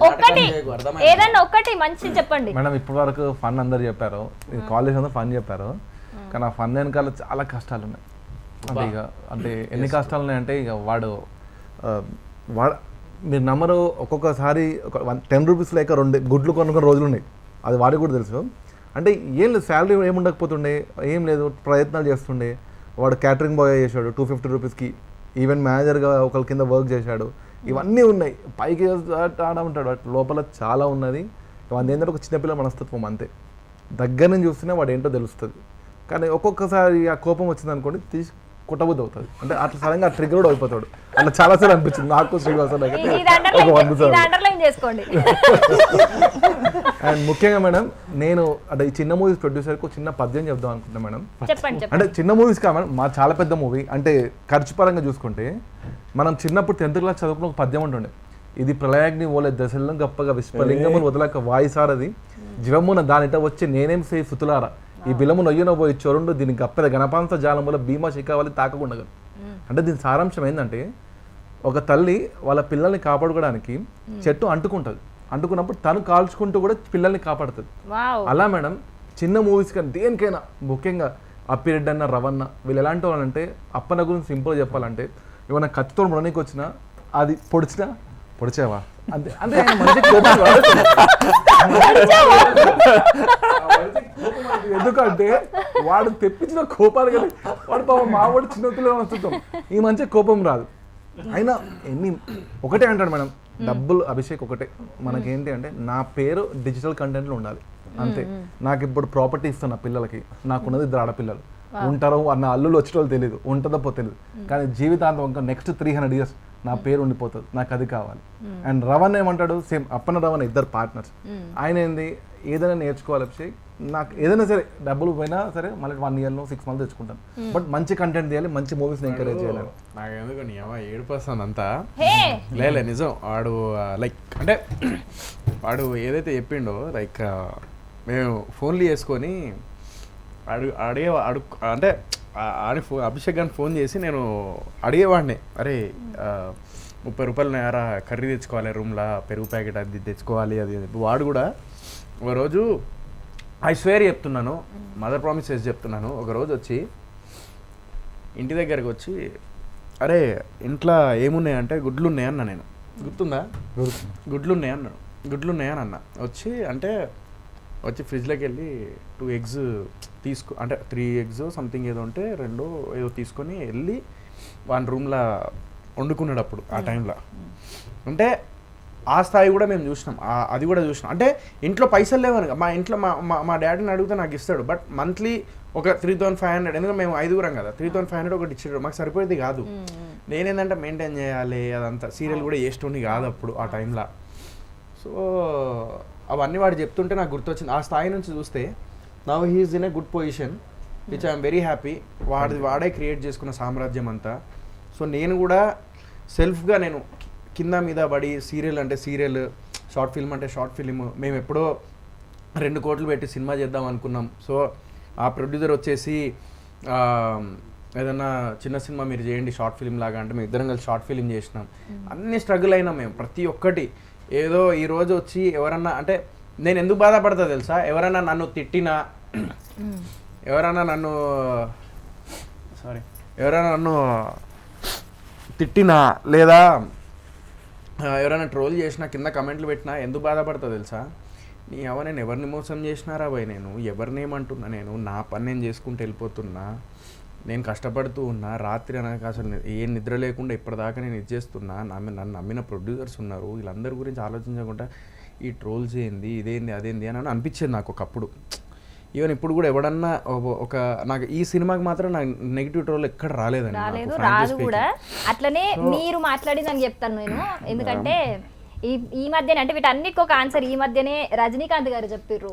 ఒక్కటి ఏదన్నా ఒక్కటి మంచి చెప్పండి మేడం. ఇప్పటి వరకు ఫన్ అందరు చెప్పారు, కాలేజ్ అందరూ ఫన్ చెప్పారు, కానీ ఆ ఫన్ వెనకాల చాలా కష్టాలు ఉన్నాయి. అంటే ఇక అంటే ఎన్ని కష్టాలు ఉన్నాయంటే ఇక వాడు మీరు నమ్మరు, ఒక్కొక్కసారి ఒక 10 రూపీస్ లేక 2 గుడ్లు కొనుక్కున్న రోజులు ఉన్నాయి. అది వాడికి కూడా తెలుసు. అంటే ఏం లేదు, శాలరీ ఏముండకపోతుండే, ఏం లేదు, ప్రయత్నాలు చేస్తుండే. వాడు క్యాటరింగ్ బాయ్ చేశాడు 250 రూపీస్కి, ఈవెంట్ మేనేజర్గా ఒకరి కింద వర్క్ చేశాడు. ఇవన్నీ ఉన్నాయి, పైకి ఆడ ఉంటాడు, లోపల చాలా ఉన్నది. ఇవన్నీ ఏంటంటే ఒక చిన్నపిల్ల మనస్తత్వం అంతే. దగ్గర నుంచి చూస్తేనే వాడు ఏంటో తెలుస్తుంది. కానీ ఒక్కొక్కసారి ఆ కోపం వచ్చింది అనుకోండి, తీసి కుట్టబుద్ధి అవుతుంది. అంటే అట్లా సడన్గా ట్రిగర్ కూడా అయిపోతాడు. అట్లా చాలాసార్లు అనిపించింది నాకు, శ్రీనివాస ఒక 100 సార్లు. అండ్ ముఖ్యంగా మేడం, నేను అంటే ఈ చిన్న మూవీస్ ప్రొడ్యూసర్కి చిన్న పద్యం చెప్దాం అనుకుంటున్నా మేడం. అంటే చిన్న మూవీస్ కాదు మేడం, మా చాలా పెద్ద మూవీ. అంటే ఖర్చు పరంగా చూసుకుంటే మనం చిన్నప్పుడు 10th క్లాస్ చదువుకున్న ఒక పద్యం ఉంటుండే, ఇది ప్రళయాగ్ని ఓలే దశల్లో గప్పగా విశ్వలింగములు వదలక వాయిసారది జీవమున దానిట వచ్చి నేనేం సే సుతులారా ఈ బిలము నొయ్యన పోయి చొరుండు దీని గప్పెద గణపాంత జాలముల భీమా శిఖావళి తాకకుండా. అంటే దీని సారాంశం ఏంటంటే, ఒక తల్లి వాళ్ళ పిల్లల్ని కాపాడుకోవడానికి చెట్టు అంటుకుంటుంది, అంటుకున్నప్పుడు తను కాల్చుకుంటూ కూడా పిల్లల్ని కాపాడుతుంది. అలా మేడం చిన్న మూవీస్ కానీ దేనికైనా, ముఖ్యంగా అప్పిరెడ్డి అన్న, రవణ, వీళ్ళు ఎలాంటి వాళ్ళంటే, అప్పన్న గురించి సింపుల్ చెప్పాలంటే, ఏమైనా కత్తితో ముడనీకి వచ్చినా అది పొడిచావా అంతే. అంటే మంచి కోపం ఎందుకంటే వాడు తెప్పించిన కోపాలు కానీ వాడు పాపం మావాడు చిన్నపిల్లలు వస్తుంటాం, ఈ మంచి కోపం రాదు. అయినా ఒకటే అంటాడు మేడం, డబ్బులు అభిషేక్ ఒకటే మనకేంటి అంటే, నా పేరు డిజిటల్ కంటెంట్లో ఉండాలి అంతే. నాకు ఇప్పుడు ప్రాపర్టీ ఇస్తున్నా పిల్లలకి, నాకున్నది 2 ఆడపిల్లలు, ఉంటారో అన్న అల్లులు వచ్చేటోళ్ళు తెలియదు, ఉంటుందో తెలియదు, కానీ జీవితాంతం ఇంకా నెక్స్ట్ 300 years నా పేరు ఉండిపోతుంది, నాకు అది కావాలి. అండ్ రవణ్ ఏమంటాడు, సేమ్ అప్పన్న రవణ్, ఇద్దరు పార్ట్నర్స్. ఆయన ఏంది, ఏదైనా నేర్చుకోవాలి అభిషేక్, నాకు ఏదైనా సరే డబ్బులు పోయినా సరే మళ్ళీ 1 year 6 months తెచ్చుకుంటాను, బట్ మంచి కంటెంట్ తీయాలి, మంచి మూవీస్ని ఎంకరేజ్ చేయాలి. నాకు ఎందుకు నీ అమ్మ 7% అంతా లేలే నిజం. వాడు లైక్ అంటే వాడు ఏదైతే చెప్పిండో, లైక్ మేము ఫోన్లు చేసుకొని అంటే అభిషేక్ గారిని ఫోన్ చేసి నేను అడిగేవాడిని, అరే 30 రూపాయలు యారా కర్రీ తెచ్చుకోవాలి, రూమ్లో పెరుగు ప్యాకెట్ అది తెచ్చుకోవాలి అది. వాడు కూడా ఒకరోజు ఐ స్వేర్ చెప్తున్నాను, మదర్ ప్రామిస్ చేసి చెప్తున్నాను, ఒకరోజు వచ్చి ఇంటి దగ్గరకు వచ్చి, అరే ఇంట్లో ఏమున్నాయంటే గుడ్లు ఉన్నాయన్న, నేను గుర్తుందా, గుడ్లు ఉన్నాయని అన్న. వచ్చి ఫ్రిడ్జ్లోకి వెళ్ళి 2 eggs తీసుకో, అంటే 3 eggs సంథింగ్ ఏదో ఉంటే 2 ఏదో తీసుకొని వెళ్ళి వాని రూమ్లో వండుకున్నాడు అప్పుడు ఆ టైంలో. అంటే ఆ స్థాయి కూడా మేము చూసినాం, అది కూడా చూసినాం. అంటే ఇంట్లో పైసలు లేవని, మా ఇంట్లో మా డాడీని అడిగితే నాకు ఇస్తాడు, బట్ మంత్లీ ఒక 3500, ఎందుకంటే మేము 5గురం కదా, 3500 ఒకటి ఇచ్చాడు, మాకు సరిపోయేది కాదు. నేనేంటంటే మెయింటైన్ చేయాలి అదంతా, సీరియల్ కూడా వేస్తుండే కాదు అప్పుడు ఆ టైంలో. సో అవన్నీ వాడు చెప్తుంటే నాకు గుర్తొచ్చింది. ఆ స్థాయి నుంచి చూస్తే now he's in a good position, which I'm very happy. వాడే క్రియేట్ చేసుకున్న సామ్రాజ్యం అంతా. సో నేను కూడా సెల్ఫ్గా నేను కింద మీద పడి, సీరియల్ అంటే సీరియల్, షార్ట్ ఫిల్మ్ అంటే షార్ట్ ఫిల్మ్, మేము ఎప్పుడో 2 కోట్లు పెట్టి సినిమా చేద్దాం అనుకున్నాం. సో ఆ ప్రొడ్యూసర్ వచ్చేసి ఏదన్నా చిన్న సినిమా మీరు చేయండి షార్ట్ ఫిల్మ్ లాగా అంటే, మేము ఇద్దరం కలిసి షార్ట్ ఫిల్మ్ చేసినాం. అన్ని స్ట్రగుల్ అయినాం మేము, ప్రతి ఒక్కటి. ఏదో ఈరోజు వచ్చి ఎవరన్నా అంటే, నేను ఎందుకు బాధపడతా తెలుసా, ఎవరన్నా నన్ను తిట్టినా, ఎవరన్నా నన్ను తిట్టినా, లేదా ఎవరైనా ట్రోల్ చేసినా, కింద కమెంట్లు పెట్టినా ఎందుకు బాధపడతా తెలుసా, నేను ఎవరిని మోసం చేసినారా భయ్, నేను ఎవరినేమంటున్నా, నేను నా పని నేను చేసుకుంటూ వెళ్ళిపోతున్నా, నేను కష్టపడుతూ ఉన్నా, రాత్రి అనక అసలు ఏం నిద్ర లేకుండా ఇప్పటిదాకా నేను ఇది చేస్తున్నా, నన్ను నమ్మిన ప్రొడ్యూసర్స్ ఉన్నారు, వీళ్ళందరి గురించి ఆలోచించకుండా ఈ ట్రోల్స్ ఏంది, ఇదేంది అదేంది అని అనిపించేది నాకు ఒకప్పుడు. ఈవెన్ ఇప్పుడు కూడా ఎవడన్నా ఒక నాకు ఈ సినిమాకి మాత్రం నాకు నెగిటివ్ ట్రోల్ ఎక్కడ రాలేదండి, రాదు కూడా. అట్లనే మీరు మాట్లాడిందని చెప్తాను నేను, ఎందుకంటే ఈ మధ్యనే అంటే వీటన్నిటికి ఒక ఆన్సర్ ఈ మధ్యనే రజనీకాంత్ గారు చెప్పారు.